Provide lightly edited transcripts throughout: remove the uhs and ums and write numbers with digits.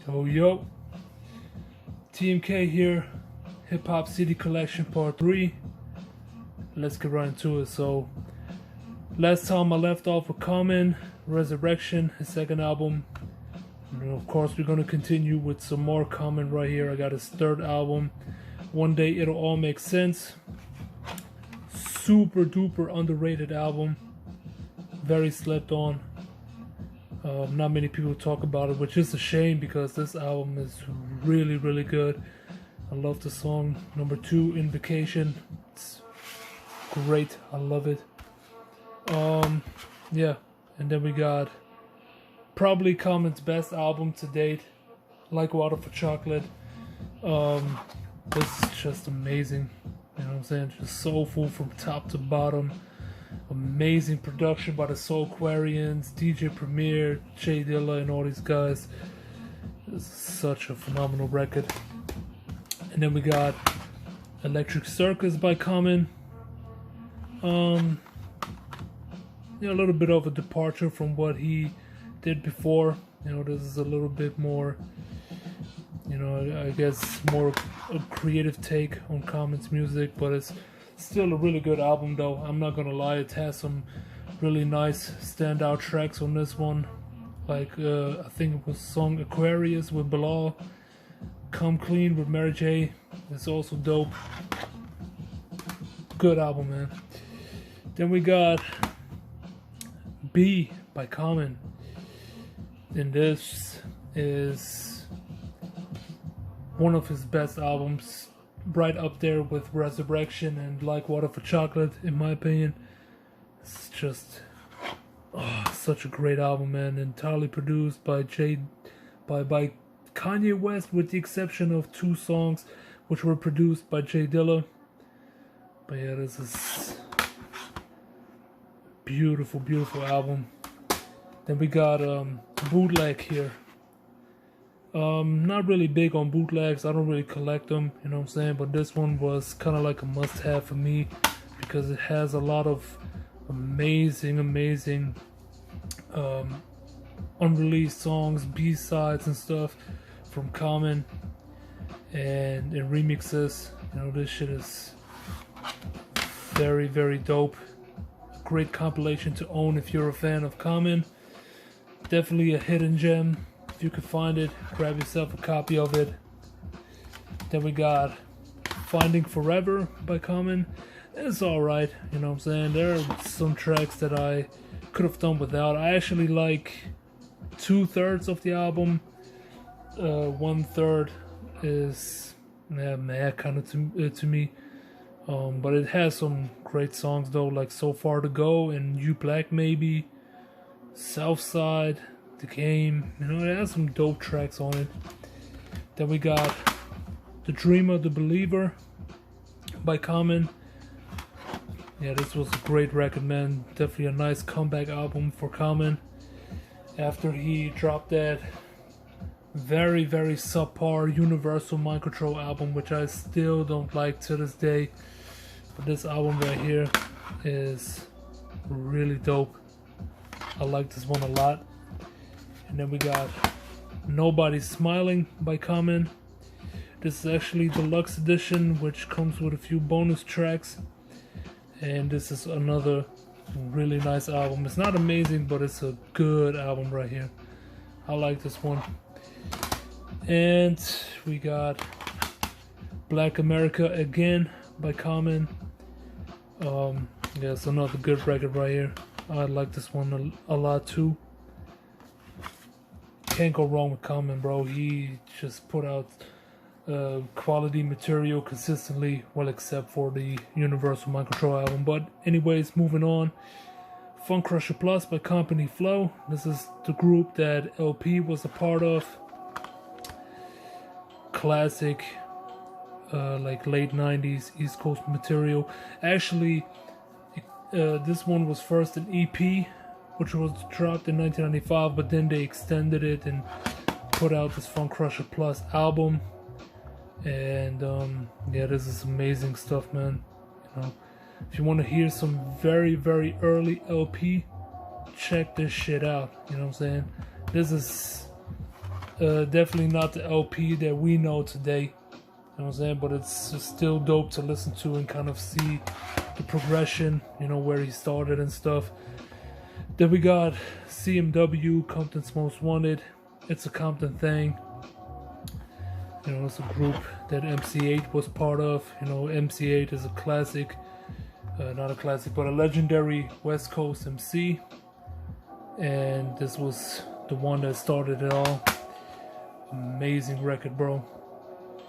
Yo, yo. TMK here. Hip Hop CD Collection Part 3. Let's get right into it. So, last time I left off with Common, Resurrection, his second album. And of course, we're going to continue with some more Common right here. I got his third album, One Day It'll All Make Sense. Super duper underrated album. Very slept on. Not many people talk about it, which is a shame because this album is really, really good. I love the song number 2, Invocation. It's great. I love it. Yeah, and then we got probably Common's best album to date, Like Water for Chocolate. This is just amazing. You know what I'm saying? Just soulful from top to bottom. Amazing production by the Soulquarians, DJ Premier, Jay Dilla, and all these guys. This is such a phenomenal record. And then we got Electric Circus by Common. Yeah, a little bit of a departure from what he did before. You know, this is a little bit more, you know, I guess more a creative take on Common's music, but it's still a really good album though. I'm not gonna lie, it has some really nice standout tracks on this one. Like I think it was song Aquarius with Bilal, Come Clean with Mary J. It's also dope. Good album, man. Then we got B by Common. And this is one of his best albums, right up there with Resurrection and Like Water for Chocolate, in my opinion. It's just such a great album, man. Entirely produced by by Kanye West, with the exception of 2 songs which were produced by Jay Dilla. But yeah, this is beautiful, beautiful album. Then we got Bootleg here. Not really big on bootlegs. I don't really collect them, you know what I'm saying? But this one was kind of like a must-have for me because it has a lot of amazing unreleased songs, B-sides and stuff from Common, and in remixes. You know, this shit is very, very dope. Great compilation to own if you're a fan of Common. Definitely a hidden gem. If you can find it, grab yourself a copy of it. Then we got Finding Forever by Common. It's alright, you know what I'm saying? There are some tracks that I could have done without. I actually like 2/3 of the album. 1/3 is Mack kind of to me. But it has some great songs though, like So Far to Go and You Black Maybe, Southside, The Game. You know, it has some dope tracks on it. Then we got The Dreamer, The Believer by Common. Yeah, this was a great record, man. Definitely a nice comeback album for Common after he dropped that very, very subpar Universal Mind Control album, which I still don't like to this day. But this album right here is really dope. I like this one a lot. And then we got Nobody's Smiling by Common. This is actually the deluxe edition, which comes with a few bonus tracks. And this is another really nice album. It's not amazing, but it's a good album right here. I like this one. And we got Black America Again by Common. Yeah, it's another good record right here. I like this one a lot too. Can't go wrong with Common, bro. He just put out quality material consistently, well, except for the Universal Mind Control album. But anyways, moving on. Funcrusher Plus by Company Flow. This is the group that LP was a part of. Classic, like late 90s East Coast material. Actually, this one was first an EP, which was dropped in 1995, but then they extended it and put out this Funcrusher Plus album. And yeah, this is amazing stuff, man. You know, if you want to hear some very, very early LP, check this shit out. You know what I'm saying? This is Definitely not the LP that we know today. You know what I'm saying? But it's still dope to listen to and kind of see the progression, you know, where he started and stuff. Then we got CMW, Compton's Most Wanted. It's a Compton thing. You know, it's a group that MC8 was part of. You know, MC8 is a classic, not a classic, but a legendary West Coast MC. And this was the one that started it all. Amazing record, bro.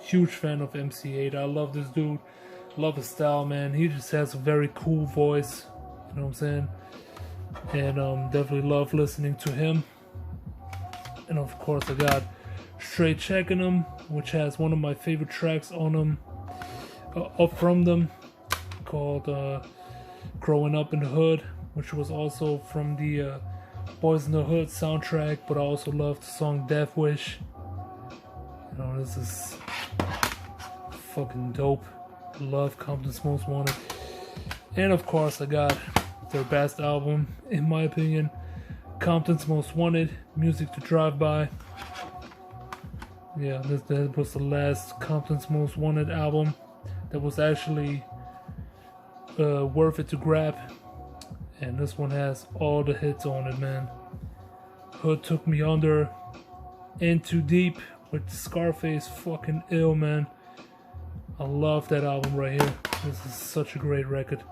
Huge fan of MC8. I love this dude. Love his style, man. He just has a very cool voice. You know what I'm saying? And definitely love listening to him. And of course, I got Straight Checking Them, which has one of my favorite tracks on them, up from them, called Growing Up in the Hood, which was also from the Boys in the Hood soundtrack. But I also love the song Death Wish. You know, this is fucking dope. Love Compton's Most Wanted. And of course, I got their best album, in my opinion, Compton's Most Wanted, Music to Drive By. Yeah, that was the last Compton's Most Wanted album that was actually worth it to grab. And this one has all the hits on it, man. Hood Took Me Under, In Too Deep with Scarface, fucking ill, man. I love that album right here. This is such a great record.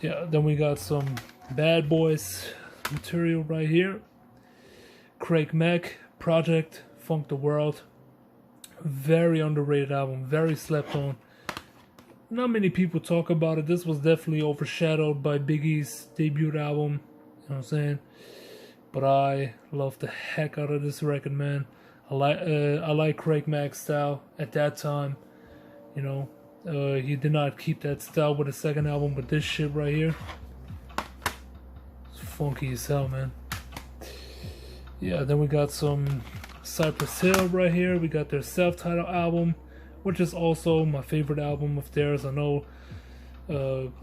Yeah, then we got some Bad Boys material right here. Craig Mack, Project, Funk the World. Very underrated album, very slept on. Not many people talk about it. This was definitely overshadowed by Biggie's debut album. You know what I'm saying? But I love the heck out of this record, man. I like Craig Mack's style at that time. You know, he did not keep that style with the second album, but this shit right here, it's funky as hell, man. Yeah, then we got some Cypress Hill right here. We got their self-titled album, which is also my favorite album of theirs. I know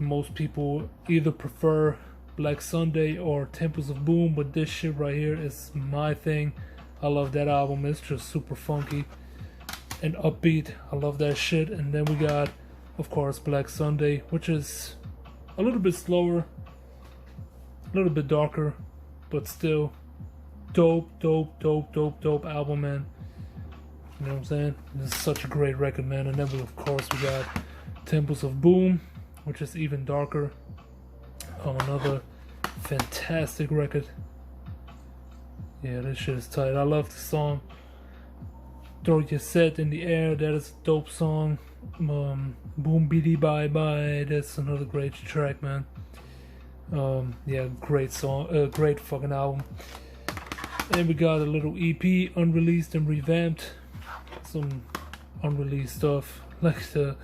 most people either prefer Black Sunday or Temples of Boom, but this shit right here is my thing. I love that album. It's just super funky and upbeat. I love that shit. And then we got, of course, Black Sunday, which is a little bit slower, a little bit darker, but still dope album, man. You know what I'm saying? This is such a great record, man. And then of course we got Temples of Boom, which is even darker. Another fantastic record. Yeah, this shit is tight. I love the song Throw Your Set in the Air. That is a dope song. Boom Beady Bye Bye. That's another great track, man. Yeah, great song. Great fucking album. And we got a little EP, Unreleased and Revamped. Some unreleased stuff, like the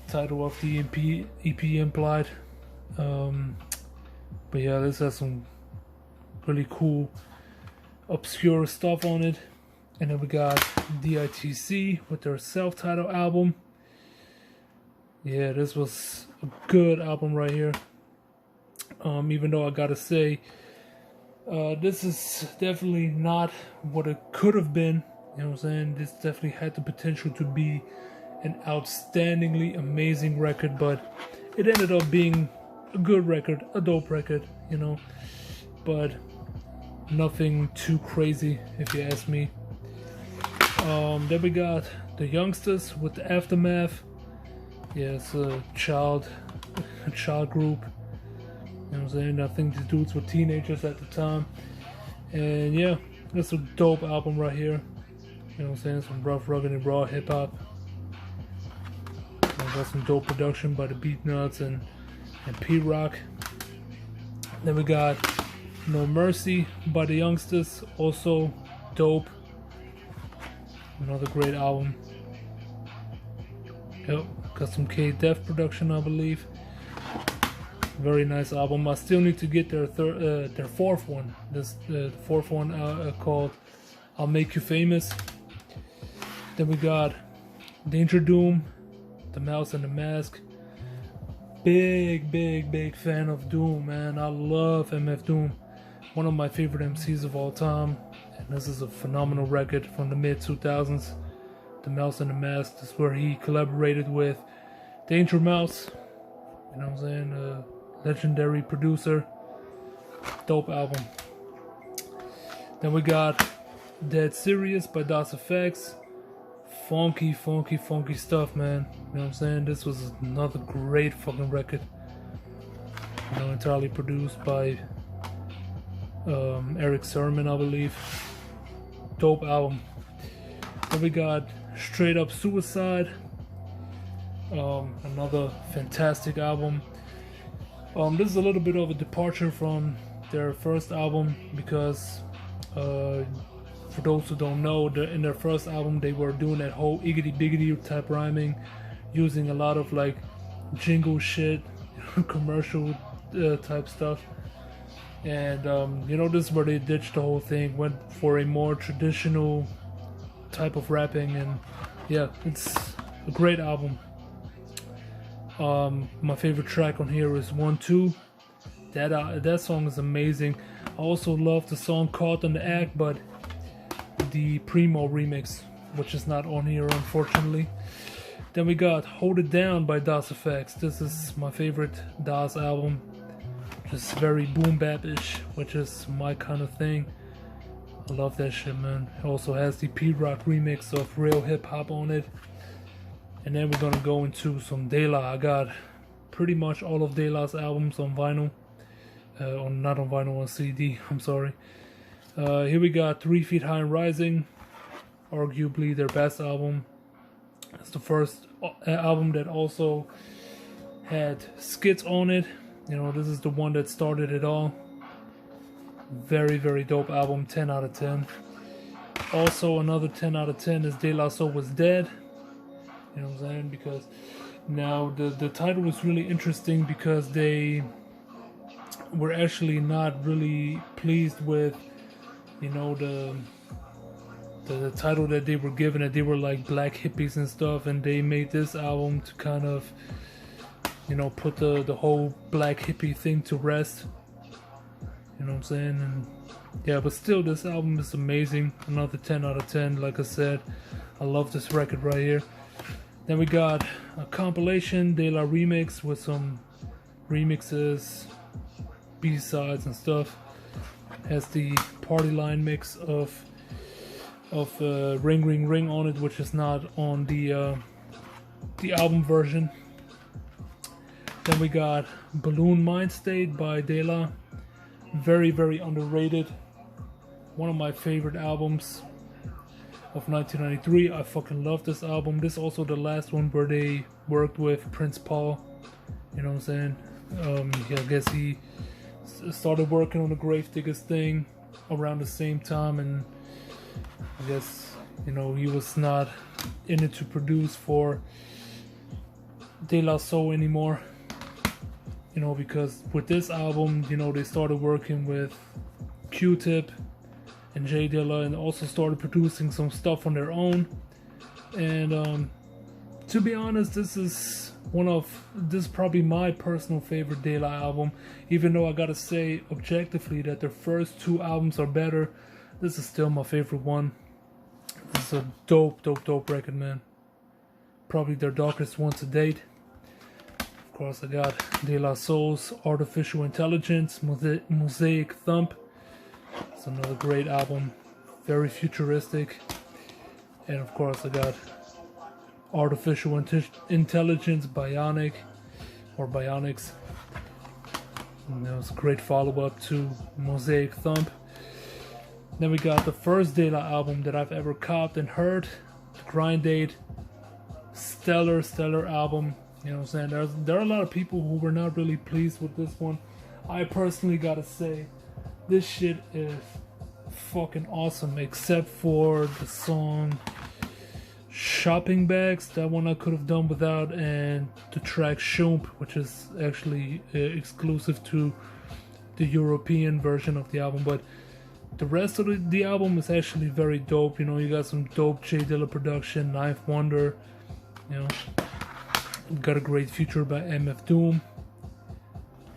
title of the EP implied. But yeah, this has some really cool obscure stuff on it. And then we got D.I.T.C with their self-titled album. Yeah, this was a good album right here. Even though I gotta say, this is definitely not what it could have been. You know what I'm saying? This definitely had the potential to be an outstandingly amazing record, but it ended up being a good record, a dope record, you know. But nothing too crazy, if you ask me. Then we got the Youngstas with the Aftermath. Yeah, it's a child group. You know what I'm saying? I think these dudes were teenagers at the time. And yeah, that's a dope album right here. You know what I'm saying? Some rough, rugged, and raw hip hop. Got some dope production by the Beatnuts and P-Rock. Then we got No Mercy by the Youngstas, also dope. Another great album. Yep, got some K-Def production, I believe. Very nice album. I still need to get their fourth one. The fourth one called I'll Make You Famous. Then we got DangerDOOM, The Mouse and the Mask. Big fan of Doom, man. I love MF Doom. One of my favorite MCs of all time. And This is a phenomenal record from the mid 2000s. The Mouse and the Mask. This is where he collaborated with Danger Mouse. You know what I'm saying? A legendary producer. Dope album. Then we got Dead Sirius by D.I.T.C. Funky stuff, man. You know what I'm saying? This was another great fucking record. You know, entirely produced by Eric Sermon, I believe. Dope album. Then we got Straight Up Sewaside. Another fantastic album. This is a little bit of a departure from their first album because for those who don't know, in their first album they were doing that whole iggity biggity type rhyming, using a lot of like jingle shit, commercial type stuff. And you know, this is where they ditched the whole thing, went for a more traditional type of rapping, and yeah, it's a great album. My favorite track on here is 1-2. That song is amazing. I also love the song Caught in the Act, but the Primo remix, which is not on here unfortunately. Then we got Hold It Down by Das Effects. This is my favorite Das album. Just very boom bap-ish, which is my kind of thing. I love that shit, man. It also has the P-Rock remix of Real Hip Hop on it. And then we're gonna go into some De La. I got pretty much all of De La's albums on vinyl. Not on vinyl, on CD, I'm sorry. Here we got 3 Feet High and Rising. Arguably their best album. It's the first album that also had skits on it. You know, this is the one that started it all. Very dope album, 10 out of 10. Also another 10 out of 10 is De La Soul Was Dead. You know what I'm saying? Because now the title is really interesting because they were actually not really pleased with, you know, the title that they were given it. They were like black hippies and stuff, and they made this album to kind of, you know, put the whole black hippie thing to rest. You know what I'm saying? And yeah, but still this album is amazing. Another 10 out of 10, like I said. I love this record right here. Then we got a compilation, De La Remix, with some remixes, B-sides and stuff. Has the Party Line mix of Ring Ring Ring on it, which is not on the album version. Then we got Balloon Mind State by De La. Very underrated. One of my favorite albums of 1993. I fucking love this album. This is also the last one where they worked with Prince Paul. You know what I'm saying? Yeah, I guess he started working on the Gravediggers thing around the same time, and I guess, you know, he was not in it to produce for De La Soul anymore. You know, because with this album, you know, they started working with Q-Tip and J Dilla, and also started producing some stuff on their own. And to be honest, this is probably my personal favorite De La album. Even though I gotta say objectively that their first 2 albums are better, this is still my favorite one. This is a dope record, man. Probably their darkest one to date. Of course, I got De La Soul's Artificial Intelligence, Mosaic Thump. It's another great album, very futuristic. And of course, I got Artificial Intelligence Bionic, or Bionics. And that was a great follow-up to Mosaic Thump. Then we got the first De La album that I've ever copped and heard, the Grind Date. Stellar album. You know what I'm saying? There are a lot of people who were not really pleased with this one. I personally gotta say, this shit is fucking awesome, except for the song Shopping Bags. That one I could have done without, and the track Shump, which is actually exclusive to the European version of the album. But the rest of the album is actually very dope. You know, you got some dope J Dilla production, Ninth Wonder. You know, got a great feature by MF Doom.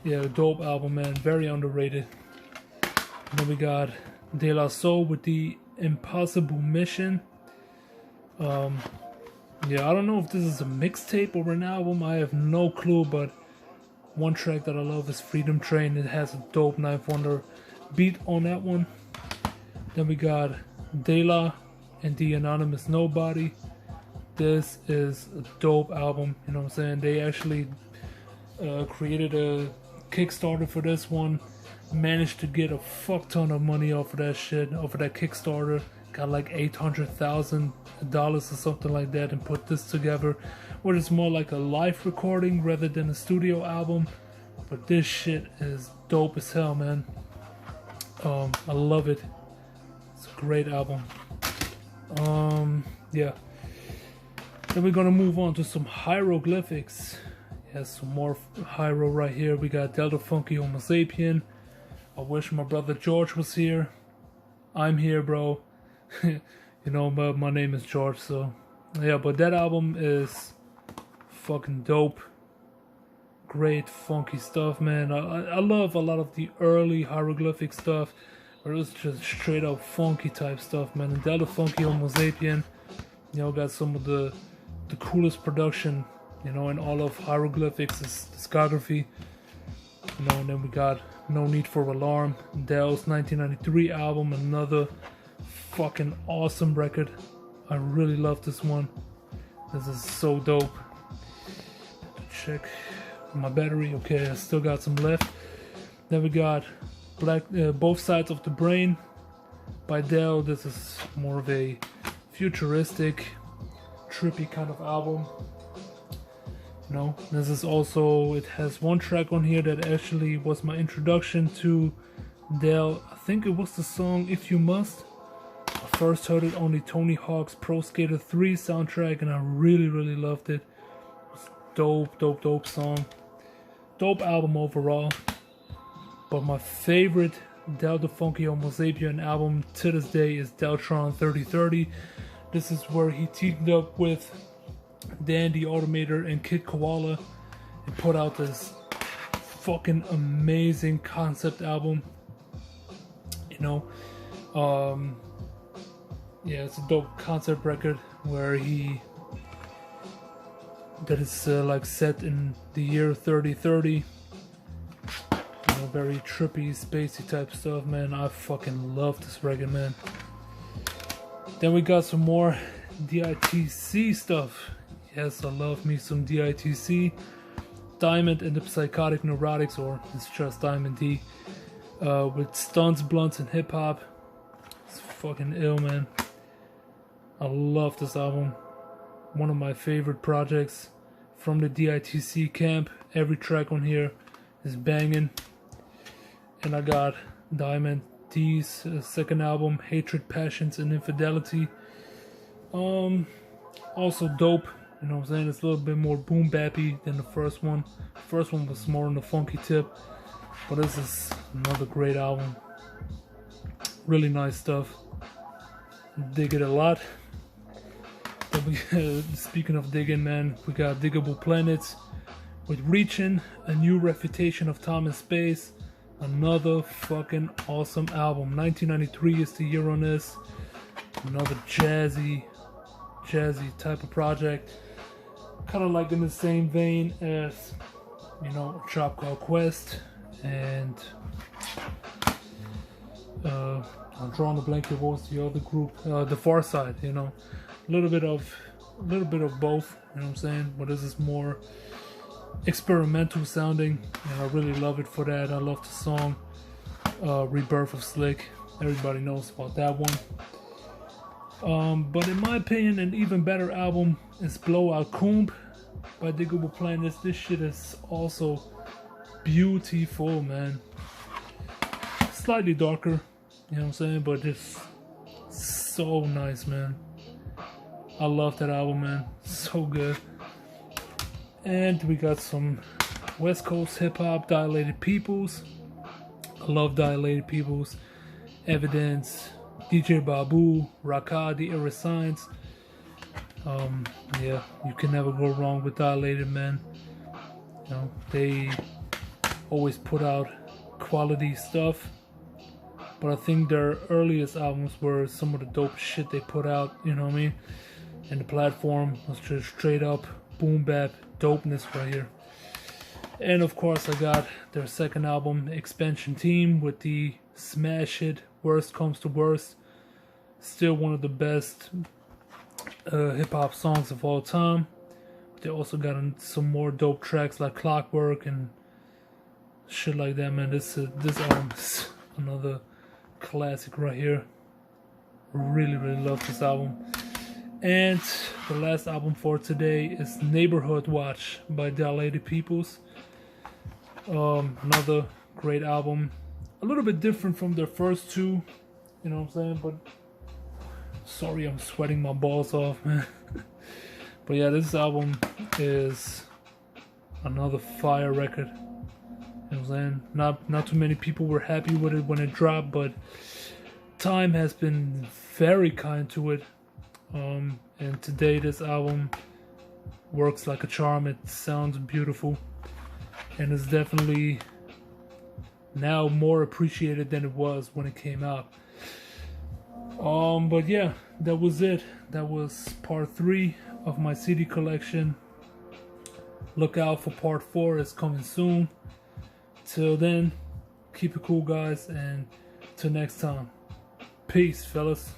Yeah, dope album, man. Very underrated. And then we got De La Soul with the Impossible Mission. Yeah, I don't know if this is a mixtape or an album. I have no clue, but one track that I love is Freedom Train. It has a dope Knife Wonder beat on that one. Then we got De La and the Anonymous Nobody. This is a dope album, you know what I'm saying? They actually created a Kickstarter for this one. Managed to get a fuck ton of money off of that shit, off of that Kickstarter. Got like $800,000 or something like that, and put this together, where it's more like a live recording rather than a studio album. But this shit is dope as hell, man. I love it. It's a great album. Yeah. Then we're gonna move on to some hieroglyphics. Yes, some more Hyro right here. We got Delta Funky Homo Sapien. I wish my brother George was here. I'm here, bro. You know, my name is George, so yeah. But that album is fucking dope. Great funky stuff, man. I love a lot of the early hieroglyphic stuff, where it was just straight up funky type stuff, man. And Delta Funky Homo Sapien, you know, got some of the coolest production, you know, in all of hieroglyphics discography. You know, and then we got No Need for Alarm, Dell's 1993 album, another fucking awesome record. I really love this one. This is so dope. Check my battery. Okay, I still got some left. Then we got Both Sides of the Brain by Dell. This is more of a futuristic, trippy kind of album. You know, this is also, it has one track on here that actually was my introduction to Dell. I think it was the song If You Must. I first heard it on the Tony Hawk's Pro Skater 3 soundtrack, and I really loved it. It was dope song. Dope album overall. But my favorite Delta Funky Homo Sapien album to this day is Deltron 3030. This is where he teamed up with Dan the Automator and Kid Koala and put out this fucking amazing concept album. You know, yeah, it's a dope concept record where that is like set in the year 3030. You know, very trippy, spacey type stuff, man. I fucking love this record, man. Then we got some more D.I.T.C stuff. Yes, I love me some D.I.T.C. Diamond and the Psychotic Neurotics, or it's just Diamond D. With stunts, blunts, and hip hop. It's fucking ill, man. I love this album. One of my favorite projects from the D.I.T.C camp. Every track on here is banging. And I got Diamond D's second album, Hatred, Passions, and Infidelity. Also dope. You know what I'm saying? It's a little bit more boom bappy than the first one. The first one was more on the funky tip. But this is another great album. Really nice stuff. Dig it a lot. Speaking of digging, man, we got Diggable Planets with Reaching, A New Refutation of Time and Space. Another fucking awesome album. 1993 is the year on this. Another jazzy type of project. Kind of like in the same vein as, you know, A Tribe Called Quest and I'm drawing a blank here. What was the other group? The Far Side. You know, a little bit of both. You know what I'm saying? But this is more experimental sounding, and I really love it for that. I love the song Rebirth of Slick. Everybody knows about that one. But in my opinion, an even better album is Blowout Comb by Diggable Planets. This shit is also beautiful, man. Slightly darker, you know what I'm saying? But it's so nice, man. I love that album, man. So good. And we got some West Coast hip hop, Dilated Peoples. I love Dilated Peoples. Evidence, DJ Babu, Raka, The Irresigns. Yeah, you can never go wrong with Dilated, man. You know, they always put out quality stuff. but I think their earliest albums were some of the dope shit they put out, you know what I mean? And the platform was just straight up boom bap dopeness right here. And of course I got their second album, Expansion Team, with the smash hit Worst Comes to Worst. Still one of the best hip-hop songs of all time. They also got some more dope tracks like Clockwork and shit like that, man. This album is another classic right here. Really love this album. And the last album for today is Neighborhood Watch by Dilated Peoples. Another great album. A little bit different from their first two, you know what I'm saying? But sorry, I'm sweating my balls off, man. But yeah, this album is another fire record. You know what I'm saying? Not too many people were happy with it when it dropped, but time has been very kind to it. And today this album works like a charm. It sounds beautiful, and it's definitely now more appreciated than it was when it came out. But yeah, that was it. That was part 3 of my CD collection. Look out for part 4, it's coming soon. Till then, keep it cool, guys, and till next time, peace, fellas.